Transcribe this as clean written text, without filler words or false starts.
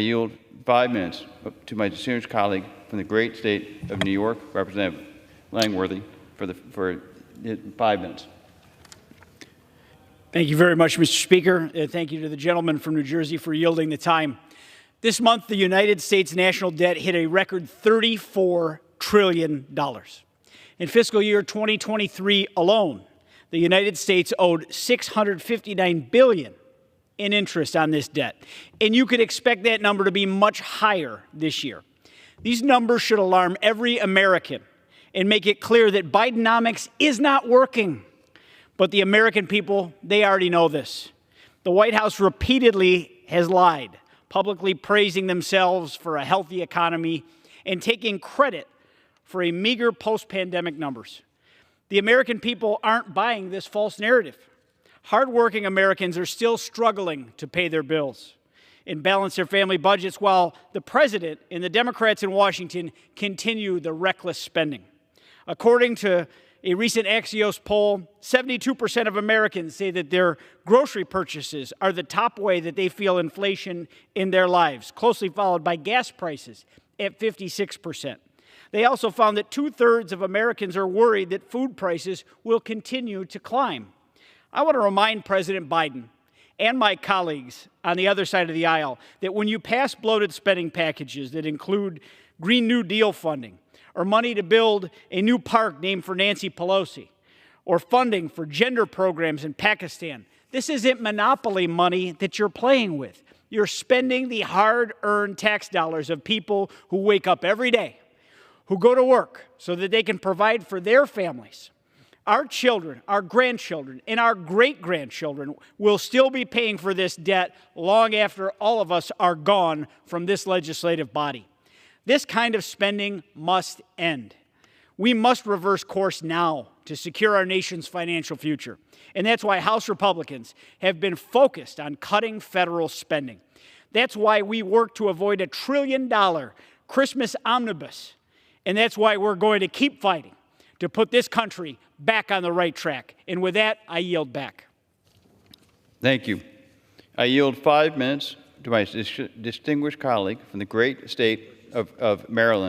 I yield 5 minutes to my distinguished colleague from the great state of New York, Representative Langworthy, for 5 minutes. Thank you very much, Mr. Speaker. Thank you to the gentleman from New Jersey for yielding the time. This month, the United States national debt hit a record $34 trillion. In fiscal year 2023 alone, the United States owed $659 billion in interest on this debt, and you could expect that number to be much higher this year. These numbers should alarm every American and make it clear that Bidenomics is not working. But the American people, they already know this. The White House repeatedly has lied, publicly praising themselves for a healthy economy and taking credit for a meager post-pandemic numbers. The American people aren't buying this false narrative. Hardworking Americans are still struggling to pay their bills and balance their family budgets while the president and the Democrats in Washington continue the reckless spending. According to a recent Axios poll, 72% of Americans say that their grocery purchases are the top way that they feel inflation in their lives, closely followed by gas prices at 56%. They also found that 2/3 of Americans are worried that food prices will continue to climb. I want to remind President Biden and my colleagues on the other side of the aisle that when you pass bloated spending packages that include Green New Deal funding, or money to build a new park named for Nancy Pelosi, or funding for gender programs in Pakistan, this isn't monopoly money that you're playing with. You're spending the hard-earned tax dollars of people who wake up every day, who go to work so that they can provide for their families. Our children, our grandchildren, and our great-grandchildren will still be paying for this debt long after all of us are gone from this legislative body. This kind of spending must end. We must reverse course now to secure our nation's financial future. And that's why House Republicans have been focused on cutting federal spending. That's why we work to avoid a $1 trillion Christmas omnibus. And that's why we're going to keep fighting to put this country back on the right track. And with that, I yield back. Thank you. I yield 5 minutes to my distinguished colleague from the great state of Maryland,